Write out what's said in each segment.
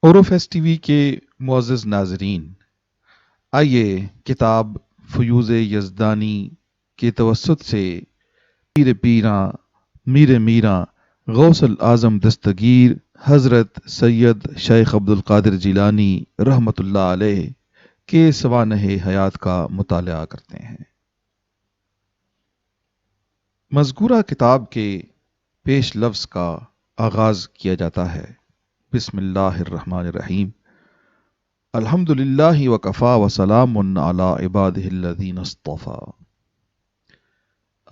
اوروفیس T V کے معزز ناظرین، آئیے کتاب فیوز یزدانی کے توسط سے پیر پیراں میر میراں غوث الاعظم دستگیر حضرت سید شیخ عبد القادر جیلانی رحمۃ اللہ علیہ کے سوانح حیات کا مطالعہ کرتے ہیں۔ مذکورہ کتاب کے پیش لفظ کا آغاز کیا جاتا ہے بسم اللہ الرحمن الرحیم، الحمد للہ وکفا وسلام علی عبادہ الذین اصطفیٰ۔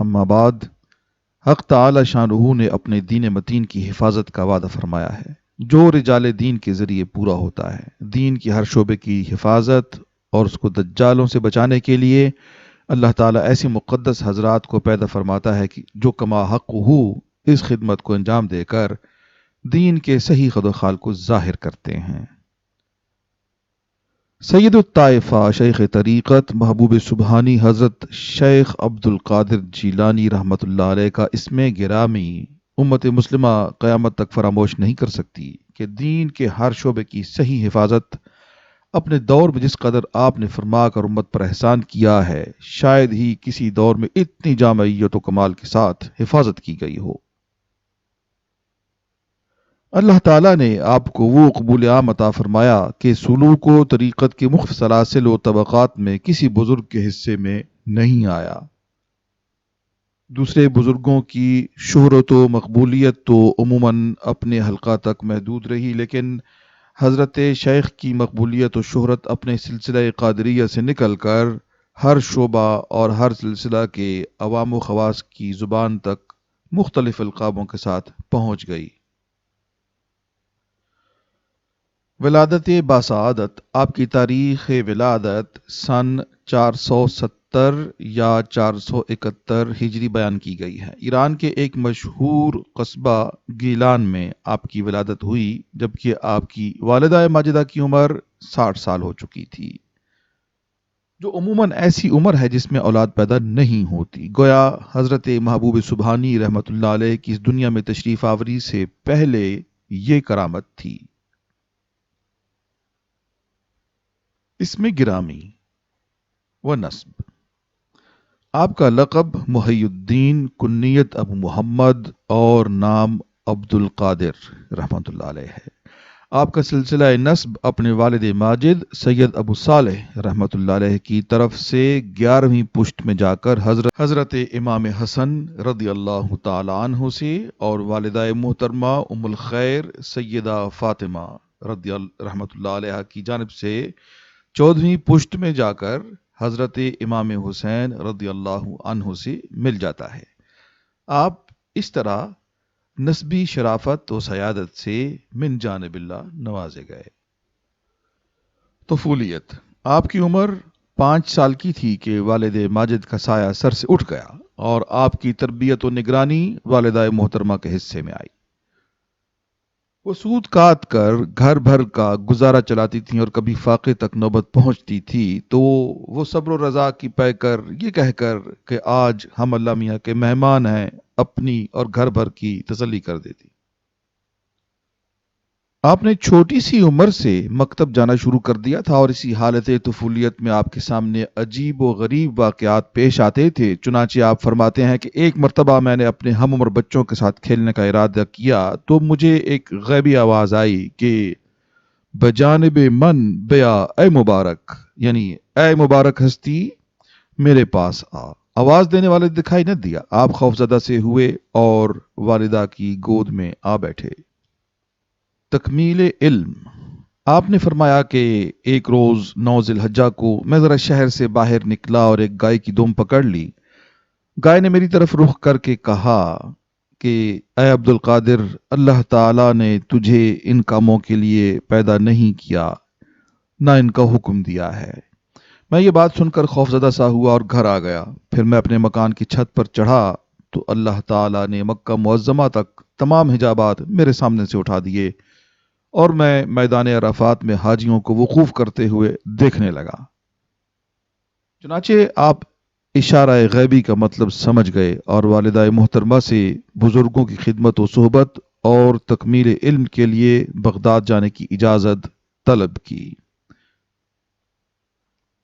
اما بعد، حق تعالی شانہ نے اپنے دین متین کی حفاظت کا وعدہ فرمایا ہے جو رجال دین کے ذریعے پورا ہوتا ہے۔ دین کی ہر شعبے کی حفاظت اور اس کو دجالوں سے بچانے کے لیے اللہ تعالیٰ ایسی مقدس حضرات کو پیدا فرماتا ہے کہ جو کما حق ہو اس خدمت کو انجام دے کر دین کے صحیح خد و خال کو ظاہر کرتے ہیں۔ سید الطائفہ شیخ طریقت محبوب سبحانی حضرت شیخ عبد القادر جیلانی رحمۃ اللہ علیہ کا اسم گرامی امت مسلمہ قیامت تک فراموش نہیں کر سکتی کہ دین کے ہر شعبے کی صحیح حفاظت اپنے دور میں جس قدر آپ نے فرما کر امت پر احسان کیا ہے، شاید ہی کسی دور میں اتنی جامعیت و کمال کے ساتھ حفاظت کی گئی ہو۔ اللہ تعالیٰ نے آپ کو وہ قبول عام عطا فرمایا کہ سلوک و طریقت کے مختلف سلاسل و طبقات میں کسی بزرگ کے حصے میں نہیں آیا۔ دوسرے بزرگوں کی شہرت و مقبولیت تو عموماً اپنے حلقہ تک محدود رہی، لیکن حضرت شیخ کی مقبولیت و شہرت اپنے سلسلہ قادریہ سے نکل کر ہر شعبہ اور ہر سلسلہ کے عوام و خواص کی زبان تک مختلف القابوں کے ساتھ پہنچ گئی۔ ولادت باسعادت، آپ کی تاریخ ولادت سن 470 یا 471 ہجری بیان کی گئی ہے۔ ایران کے ایک مشہور قصبہ گیلان میں آپ کی ولادت ہوئی، جبکہ آپ کی والدہ ماجدہ کی عمر 60 سال ہو چکی تھی، جو عموماً ایسی عمر ہے جس میں اولاد پیدا نہیں ہوتی۔ گویا حضرت محبوب سبحانی رحمۃ اللہ علیہ کی اس دنیا میں تشریف آوری سے پہلے یہ کرامت تھی۔ اسم گرامی و نسب، آپ کا لقب محی الدین، کنیت ابو محمد اور نام عبد القادر رحمۃ اللہ علیہ ہے۔ آپ کا سلسلہ نسب اپنے والد ماجد سید ابو صالح رحمۃ اللہ علیہ کی طرف سے 11ویں پشت میں جا کر حضرت امام حسن رضی اللہ تعالی عنہ سے اور والدہ محترمہ ام الخیر سیدہ فاطمہ رحمۃ اللہ علیہ کی جانب سے 14ویں پشت میں جا کر حضرت امام حسین رضی اللہ عنہ سے مل جاتا ہے۔ آپ اس طرح نسبی شرافت و سیادت سے من جانب اللہ نوازے گئے۔ طفولیت، آپ کی عمر 5 سال کی تھی کہ والد ماجد کا سایہ سر سے اٹھ گیا اور آپ کی تربیت و نگرانی والدہ محترمہ کے حصے میں آئی۔ وہ سود کاٹ کر گھر بھر کا گزارا چلاتی تھیں اور کبھی فاقے تک نوبت پہنچتی تھی تو وہ صبر و رضا کی پے کر یہ کہہ کر کہ آج ہم اللہ میاں کے مہمان ہیں، اپنی اور گھر بھر کی تسلی کر دیتی۔ آپ نے چھوٹی سی عمر سے مکتب جانا شروع کر دیا تھا اور اسی حالت طفولیت میں آپ کے سامنے عجیب و غریب واقعات پیش آتے تھے۔ چنانچہ آپ فرماتے ہیں کہ ایک مرتبہ میں نے اپنے ہم عمر بچوں کے ساتھ کھیلنے کا ارادہ کیا تو مجھے ایک غیبی آواز آئی کہ بجانب من بیا اے مبارک، یعنی اے مبارک ہستی میرے پاس آ۔ آواز دینے والے دکھائی نہ دیا۔ آپ خوفزدہ سے ہوئے اور والدہ کی گود میں آ بیٹھے۔ تکمیل علم، آپ نے فرمایا کہ ایک روز 9 ذی الحجہ کو میں ذرا شہر سے باہر نکلا اور ایک گائے کی دم پکڑ لی۔ گائے نے میری طرف رخ کر کے کہا کہ اے عبد القادر، اللہ تعالیٰ نے تجھے ان کاموں کے لیے پیدا نہیں کیا، نہ ان کا حکم دیا ہے۔ میں یہ بات سن کر خوفزدہ سا ہوا اور گھر آ گیا۔ پھر میں اپنے مکان کی چھت پر چڑھا تو اللہ تعالیٰ نے مکہ معظمہ تک تمام حجابات میرے سامنے سے اٹھا دیے اور میں میدان عرفات میں حاجیوں کو وقوف کرتے ہوئے دیکھنے لگا۔ چنانچہ آپ اشارہ غیبی کا مطلب سمجھ گئے اور والدہ محترمہ سے بزرگوں کی خدمت و صحبت اور تکمیل علم کے لیے بغداد جانے کی اجازت طلب کی۔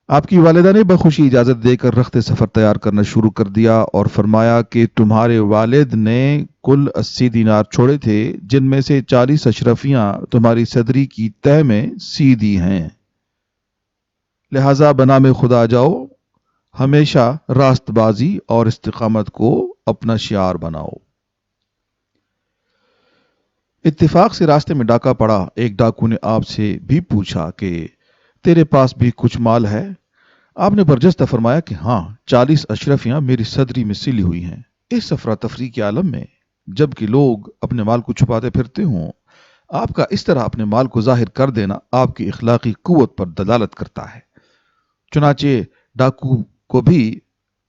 آپ کی والدہ نے بخوشی اجازت دے کر رخت سفر تیار کرنا شروع کر دیا اور فرمایا کہ تمہارے والد نے کل 80 دینار چھوڑے تھے، جن میں سے 40 اشرفیاں تمہاری صدری کی تہ میں سی دی ہیں، لہذا بنام خدا جاؤ، ہمیشہ راست بازی اور استقامت کو اپنا شعار بناؤ۔ اتفاق سے راستے میں ڈاکہ پڑا۔ ایک ڈاکو نے آپ سے بھی پوچھا کہ تیرے پاس بھی کچھ مال ہے؟ آپ نے برجستہ فرمایا کہ ہاں، 40 اشرفیاں میری صدری میں سلی ہوئی ہیں۔ اس افراتفری کے عالم میں جبکہ لوگ اپنے مال کو چھپاتے پھرتے ہوں، آپ کا اس طرح اپنے مال کو ظاہر کر دینا آپ کی اخلاقی قوت پر دلالت کرتا ہے۔ چنانچہ ڈاکو کو بھی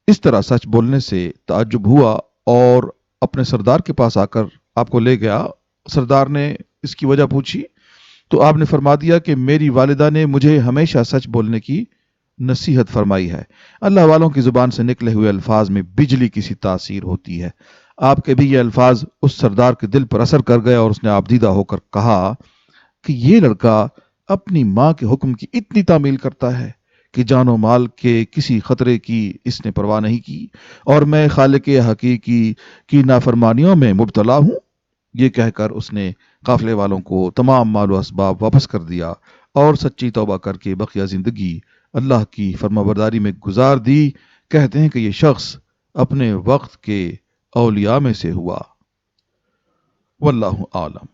اس طرح سچ بولنے سے تعجب ہوا اور اپنے سردار کے پاس آ کر آپ کو لے گیا۔ سردار نے اس کی وجہ پوچھی تو آپ نے فرما دیا کہ میری والدہ نے مجھے ہمیشہ سچ بولنے کی نصیحت فرمائی ہے۔ اللہ والوں کی زبان سے نکلے ہوئے الفاظ میں بجلی کی سی تاثیر ہوتی ہے۔ آپ کے بھی یہ الفاظ اس سردار کے دل پر اثر کر گئے اور اس نے آبدیدہ ہو کر کہا کہ یہ لڑکا اپنی ماں کے حکم کی اتنی تعمیل کرتا ہے کہ جان و مال کے کسی خطرے کی اس نے پرواہ نہیں کی، اور میں خالق حقیقی کی نافرمانیوں میں مبتلا ہوں۔ یہ کہہ کر اس نے قافلے والوں کو تمام مال و اسباب واپس کر دیا اور سچی توبہ کر کے بقیہ زندگی اللہ کی فرمانبرداری میں گزار دی۔ کہتے ہیں کہ یہ شخص اپنے وقت کے اولیاء میں سے ہوا۔ واللہ عالم۔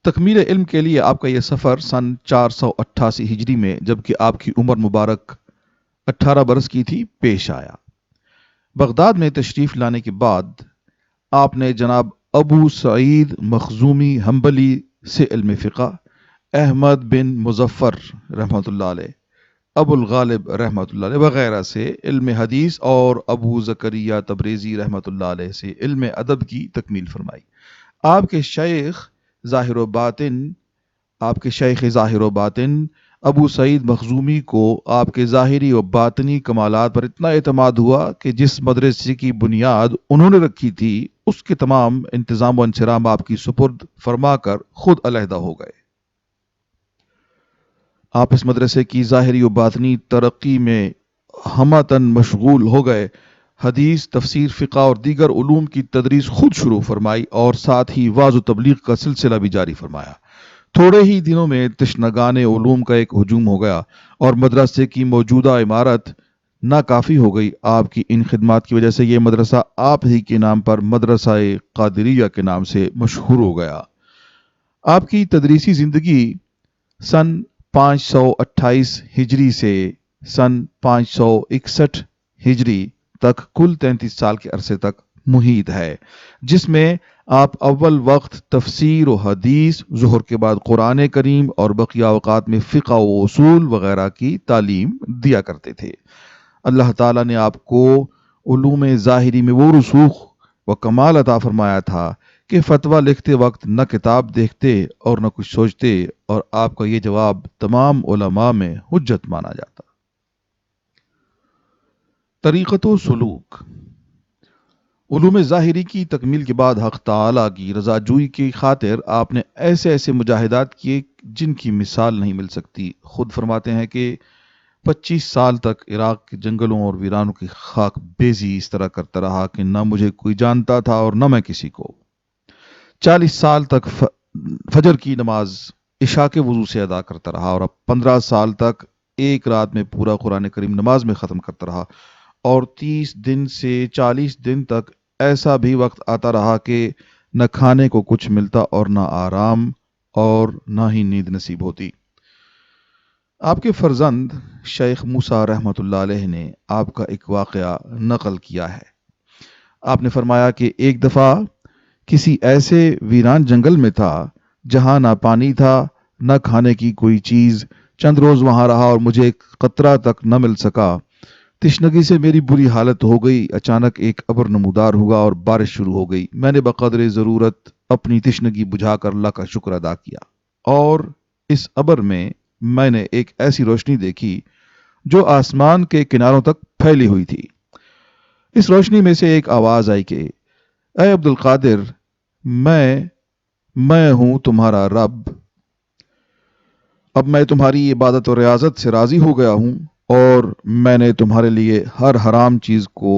تکمیل علم کے لیے آپ کا یہ سفر سن 488 ہجری میں جبکہ آپ کی عمر مبارک 18 برس کی تھی پیش آیا۔ بغداد میں تشریف لانے کے بعد آپ نے جناب ابو سعید مخزومی حنبلی سے علم فقہ، احمد بن مظفر رحمۃ اللہ علیہ، ابو الغالب رحمۃ اللہ علیہ وغیرہ سے علم حدیث اور ابو زکریا تبریزی رحمۃ اللہ علیہ سے علم ادب کی تکمیل فرمائی۔ آپ کے شیخ ظاہر و باطن ابو سعید مخزومی کو آپ کے ظاہری و باطنی کمالات پر اتنا اعتماد ہوا کہ جس مدرسے کی بنیاد انہوں نے رکھی تھی اس کے تمام انتظام و انصرام آپ کی سپرد فرما کر خود علیحدہ ہو گئے۔ آپ اس مدرسے کی ظاہری و باطنی ترقی میں ہمتاً مشغول ہو گئے۔ حدیث، تفسیر، فقہ اور دیگر علوم کی تدریس خود شروع فرمائی اور ساتھ ہی وعظ و تبلیغ کا سلسلہ بھی جاری فرمایا۔ تھوڑے ہی دنوں میں تشنگان علوم کا ایک ہجوم ہو گیا اور مدرسے کی موجودہ عمارت ناکافی ہو گئی۔ آپ کی ان خدمات کی وجہ سے یہ مدرسہ آپ ہی کے نام پر مدرسہ قادریہ کے نام سے مشہور ہو گیا۔ آپ کی تدریسی زندگی سن 528 ہجری سے سن 561 ہجری تک کل 33 سال کے عرصے تک محیط ہے، جس میں آپ اول وقت تفسیر و حدیث، ظہر کے بعد قرآن کریم اور بقیہ اوقات میں فقہ و اصول وغیرہ کی تعلیم دیا کرتے تھے۔ اللہ تعالیٰ نے آپ کو علوم ظاہری میں وہ رسوخ و کمال عطا فرمایا تھا کہ فتویٰ لکھتے وقت نہ کتاب دیکھتے اور نہ کچھ سوچتے، اور آپ کا یہ جواب تمام علماء میں حجت مانا جاتا۔ طریقت و سلوک۔ علوم ظاہری کی تکمیل کے بعد حق تعالیٰ کی رضا جوئی کی خاطر آپ نے ایسے ایسے مجاہدات کیے جن کی مثال نہیں مل سکتی۔ خود فرماتے ہیں کہ 25 سال تک عراق کے جنگلوں اور ویرانوں کی خاک بیزی اس طرح کرتا رہا کہ نہ مجھے کوئی جانتا تھا اور نہ میں کسی کو۔ 40 سال تک فجر کی نماز عشاء کے وضو سے ادا کرتا رہا، اور اب 15 سال تک ایک رات میں پورا قرآن کریم نماز میں ختم کرتا رہا، اور 30 دن سے 40 دن تک ایسا بھی وقت آتا رہا کہ نہ کھانے کو کچھ ملتا اور نہ آرام اور نہ ہی نیند نصیب ہوتی۔ آپ کے فرزند شیخ موسیٰ رحمۃ اللہ علیہ نے آپ کا ایک واقعہ نقل کیا ہے۔ آپ نے فرمایا کہ ایک دفعہ کسی ایسے ویران جنگل میں تھا جہاں نہ پانی تھا نہ کھانے کی کوئی چیز۔ چند روز وہاں رہا اور مجھے ایک قطرہ تک نہ مل سکا۔ تشنگی سے میری بری حالت ہو گئی۔ اچانک ایک ابر نمودار ہوا اور بارش شروع ہو گئی۔ میں نے بقدر ضرورت اپنی تشنگی بجھا کر اللہ کا شکر ادا کیا، اور اس ابر میں نے ایک ایسی روشنی دیکھی جو آسمان کے کناروں تک پھیلی ہوئی تھی۔ اس روشنی میں سے ایک آواز آئی کہ اے عبد القادر، میں ہوں تمہارا رب، اب میں تمہاری عبادت و ریاضت سے راضی ہو گیا ہوں، اور میں نے تمہارے لیے ہر حرام چیز کو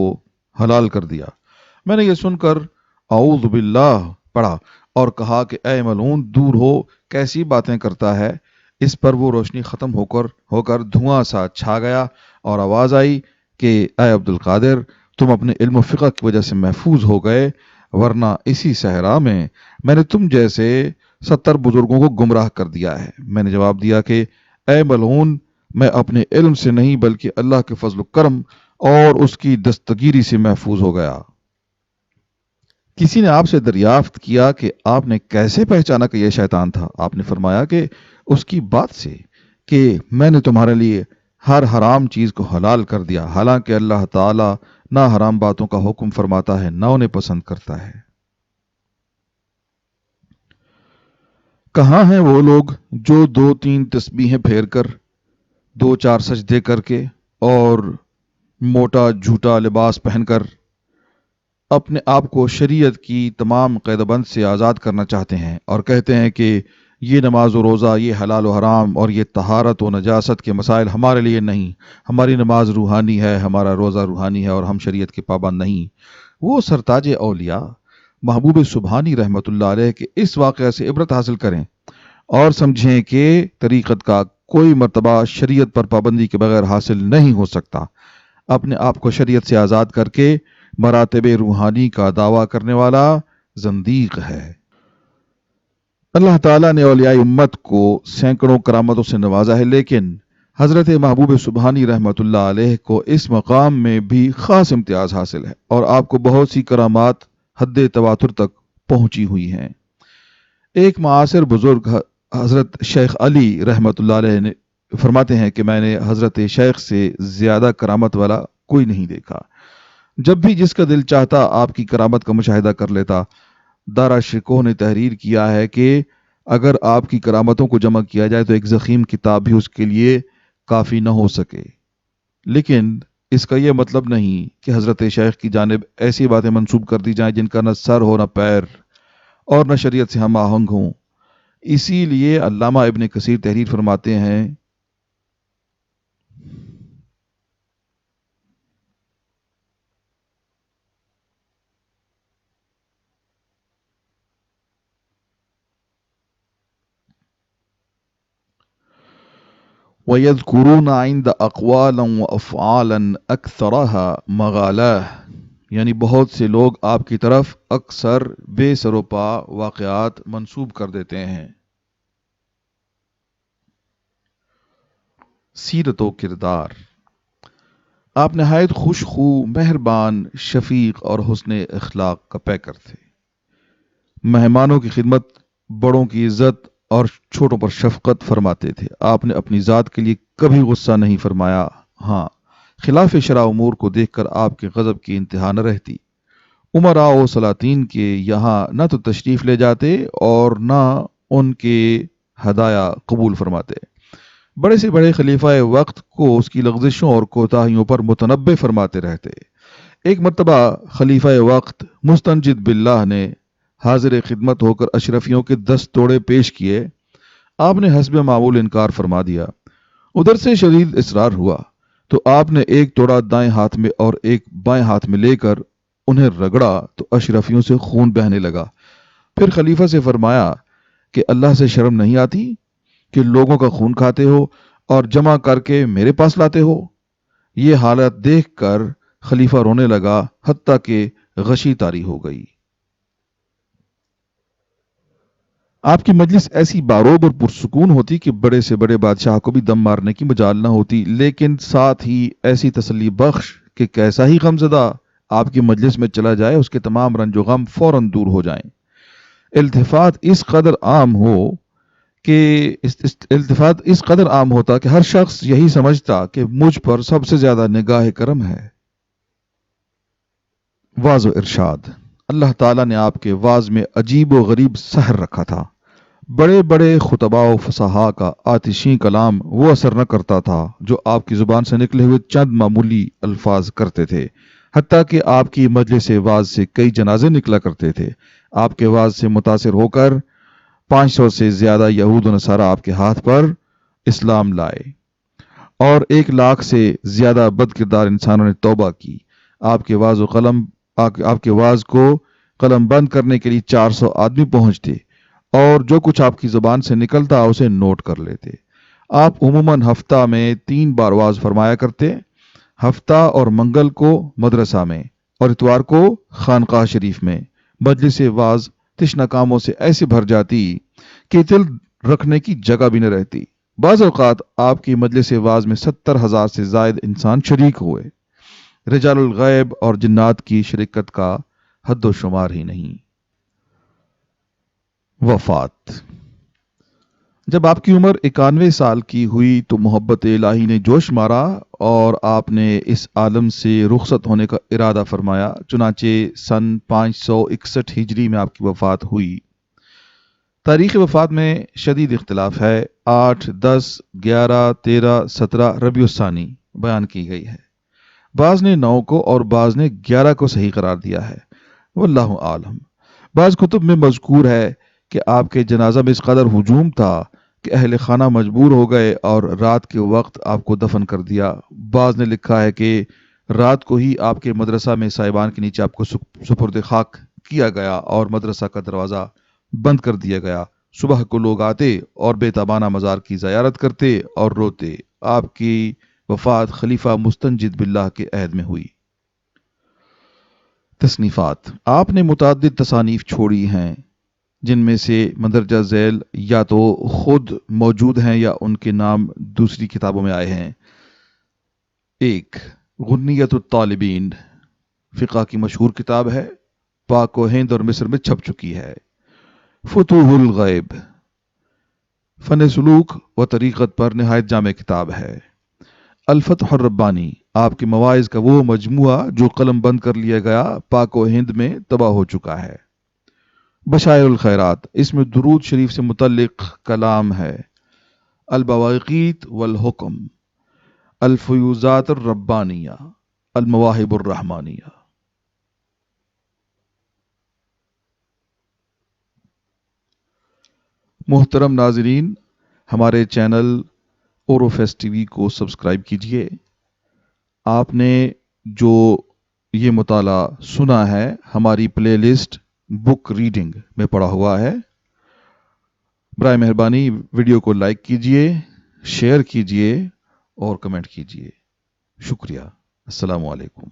حلال کر دیا۔ میں نے یہ سن کر اعوذ باللہ پڑھا اور کہا کہ اے ملعون، دور ہو، کیسی باتیں کرتا ہے۔ اس پر وہ روشنی ختم ہو کر دھواں سا چھا گیا، اور آواز آئی کہ اے عبد القادر، تم اپنے علم و فقہ کی وجہ سے محفوظ ہو گئے، ورنہ اسی صحرا میں نے تم جیسے 70 بزرگوں کو گمراہ کر دیا ہے۔ میں نے جواب دیا کہ اے ملعون، میں اپنے علم سے نہیں بلکہ اللہ کے فضل و کرم اور اس کی دستگیری سے محفوظ ہو گیا۔ کسی نے آپ سے دریافت کیا کہ آپ نے کیسے پہچانا کہ یہ شیطان تھا؟ آپ نے فرمایا کہ اس کی بات سے کہ میں نے تمہارے لیے ہر حرام چیز کو حلال کر دیا، حالانکہ اللہ تعالیٰ نہ حرام باتوں کا حکم فرماتا ہے نہ انہیں پسند کرتا ہے۔ کہاں ہیں وہ لوگ جو 2-3 تسبیحیں پھیر کر، 2-4 سجدے کر کے اور موٹا جھوٹا لباس پہن کر اپنے آپ کو شریعت کی تمام قید و بند سے آزاد کرنا چاہتے ہیں اور کہتے ہیں کہ یہ نماز و روزہ، یہ حلال و حرام اور یہ طہارت و نجاست کے مسائل ہمارے لیے نہیں، ہماری نماز روحانی ہے، ہمارا روزہ روحانی ہے اور ہم شریعت کے پابند نہیں۔ وہ سرتاج اولیاء محبوب سبحانی رحمۃ اللہ علیہ کے اس واقعہ سے عبرت حاصل کریں اور سمجھیں کہ طریقت کا کوئی مرتبہ شریعت پر پابندی کے بغیر حاصل نہیں ہو سکتا۔ اپنے آپ کو شریعت سے آزاد کر کے مراتب روحانی کا دعویٰ کرنے والا زندیق ہے۔ اللہ تعالیٰ نے اولیاء امت کو سینکڑوں کرامتوں سے نوازا ہے، لیکن حضرت محبوب سبحانی رحمۃ اللہ علیہ کو اس مقام میں بھی خاص امتیاز حاصل ہے، اور آپ کو بہت سی کرامات حد تواتر تک پہنچی ہوئی ہیں۔ ایک معاصر بزرگ حضرت شیخ علی رحمۃ اللہ علیہ نے فرماتے ہیں کہ میں نے حضرت شیخ سے زیادہ کرامت والا کوئی نہیں دیکھا۔ جب بھی جس کا دل چاہتا آپ کی کرامت کا مشاہدہ کر لیتا۔ دارا شکوہ نے تحریر کیا ہے کہ اگر آپ کی کرامتوں کو جمع کیا جائے تو ایک ضخیم کتاب بھی اس کے لیے کافی نہ ہو سکے، لیکن اس کا یہ مطلب نہیں کہ حضرت شیخ کی جانب ایسی باتیں منسوب کر دی جائیں جن کا نہ سر ہو نہ پیر اور نہ شریعت سے ہم آہنگ ہوں۔ اسی لیے علامہ ابن کثیر تحریر فرماتے ہیں وَيَذْكُرُونَ عِنْدَ أَقْوَالًا وَأَفْعَالًا أَكْثَرَهَا مَغَالَاهِ، یعنی بہت سے لوگ آپ کی طرف اکثر بے سر و پا واقعات منسوب کر دیتے ہیں۔ سیرت و کردار: آپ نہایت خوش خو، مہربان، شفیق اور حسن اخلاق کا پیکر تھے۔ مہمانوں کی خدمت، بڑوں کی عزت اور چھوٹوں پر شفقت فرماتے تھے۔ آپ نے اپنی ذات کے لیے کبھی غصہ نہیں فرمایا۔ ہاں، خلاف شرع امور کو دیکھ کر آپ کے غضب کی انتہا نہ رہتی۔ امراء و سلاطین کے یہاں نہ تو تشریف لے جاتے اور نہ ان کے ہدایا قبول فرماتے۔ بڑے سے بڑے خلیفہ وقت کو اس کی لغزشوں اور کوتاہیوں پر متنبہ فرماتے رہتے۔ ایک مرتبہ خلیفہ وقت مستنجد باللہ نے حاضر خدمت ہو کر اشرفیوں کے 10 توڑے پیش کیے۔ آپ نے حسب معمول انکار فرما دیا۔ ادھر سے شدید اصرار ہوا تو آپ نے ایک توڑا دائیں ہاتھ میں اور ایک بائیں ہاتھ میں لے کر انہیں رگڑا تو اشرفیوں سے خون بہنے لگا۔ پھر خلیفہ سے فرمایا کہ اللہ سے شرم نہیں آتی کہ لوگوں کا خون کھاتے ہو اور جمع کر کے میرے پاس لاتے ہو؟ یہ حالت دیکھ کر خلیفہ رونے لگا، حتیٰ کہ غشی طاری ہو گئی۔ آپ کی مجلس ایسی باروب اور پرسکون ہوتی کہ بڑے سے بڑے بادشاہ کو بھی دم مارنے کی مجال نہ ہوتی، لیکن ساتھ ہی ایسی تسلی بخش کہ کیسا ہی غمزدہ آپ کی مجلس میں چلا جائے اس کے تمام رنج و غم فوراً دور ہو جائیں۔ التفات اس قدر عام ہوتا کہ ہر شخص یہی سمجھتا کہ مجھ پر سب سے زیادہ نگاہ کرم ہے۔ واعظ و ارشاد: اللہ تعالیٰ نے آپ کے واعظ میں عجیب و غریب سحر رکھا تھا۔ بڑے بڑے خطباء و فصحاء کا آتشی کلام وہ اثر نہ کرتا تھا جو آپ کی زبان سے نکلے ہوئے چند معمولی الفاظ کرتے تھے، حتیٰ کہ آپ کی مجلس واعظ سے کئی جنازے نکلا کرتے تھے۔ آپ کے واز سے متاثر ہو کر 500 سے زیادہ یہود و نصارہ آپ کے ہاتھ پر اسلام لائے اور 1 لاکھ سے زیادہ بد کردار انسانوں نے توبہ کی۔ آپ کے واز آپ کے واز کو قلم بند کرنے کے لیے 400 آدمی پہنچتے اور جو کچھ آپ کی زبان سے نکلتا اسے نوٹ کر لیتے۔ آپ عموماً ہفتہ میں 3 بار واز فرمایا کرتے، ہفتہ اور منگل کو مدرسہ میں اور اتوار کو خانقاہ شریف میں۔ مجلس واز تشنہ کاموں سے ایسے بھر جاتی کہ دل رکھنے کی جگہ بھی نہ رہتی۔ بعض اوقات آپ کی مجلس واز میں 70,000 سے زائد انسان شریک ہوئے۔ رجال الغیب اور جنات کی شرکت کا حد و شمار ہی نہیں۔ وفات۔ جب آپ کی عمر 91 سال کی ہوئی تو محبت الہی نے جوش مارا اور آپ نے اس عالم سے رخصت ہونے کا ارادہ فرمایا۔ چنانچہ سن 561 ہجری میں آپ کی وفات ہوئی۔ تاریخ وفات میں شدید اختلاف ہے۔ 8، 10، 11، 13، 17 ربیع الثانی بیان کی گئی ہے۔ بعض نے 9 کو اور بعض نے 11 کو صحیح قرار دیا ہے، واللہ عالم۔ بعض کتب میں مذکور ہے کہ آپ کے جنازہ میں اس قدر ہجوم تھا کہ اہل خانہ مجبور ہو گئے اور رات کے وقت آپ کو دفن کر دیا۔ بعض نے لکھا ہے کہ رات کو ہی آپ کے مدرسہ میں سائبان کے نیچے آپ کو سپرد خاک کیا گیا اور مدرسہ کا دروازہ بند کر دیا گیا۔ صبح کو لوگ آتے اور بے تابانہ مزار کی زیارت کرتے اور روتے۔ آپ کی وفات خلیفہ مستنجد باللہ کے عہد میں ہوئی۔ تصنیفات۔ آپ نے متعدد تصانیف چھوڑی ہیں جن میں سے مندرجہ ذیل یا تو خود موجود ہیں یا ان کے نام دوسری کتابوں میں آئے ہیں۔ 1، غنیۃ الطالبین فقہ کی مشہور کتاب ہے، پاک و ہند اور مصر میں چھپ چکی ہے۔ فتوح الغیب فن سلوک و طریقت پر نہایت جامع کتاب ہے۔ الفتح الربانی آپ کے مواعظ کا وہ مجموعہ جو قلم بند کر لیا گیا، پاک و ہند میں طبع ہو چکا ہے۔ بشائر الخیرات اس میں درود شریف سے متعلق کلام ہے۔ البواقیت والحکم، الفیوزات الربانیہ، المواہب الرحمانیہ۔ محترم ناظرین، ہمارے چینل اوروفیس ٹی وی کو سبسکرائب کیجئے۔ آپ نے جو یہ مطالعہ سنا ہے ہماری پلے لسٹ بک ریڈنگ میں پڑا ہوا ہے۔ برائے مہربانی ویڈیو کو لائک کیجئے، شیئر کیجئے اور کمنٹ کیجئے۔ شکریہ۔ السلام علیکم۔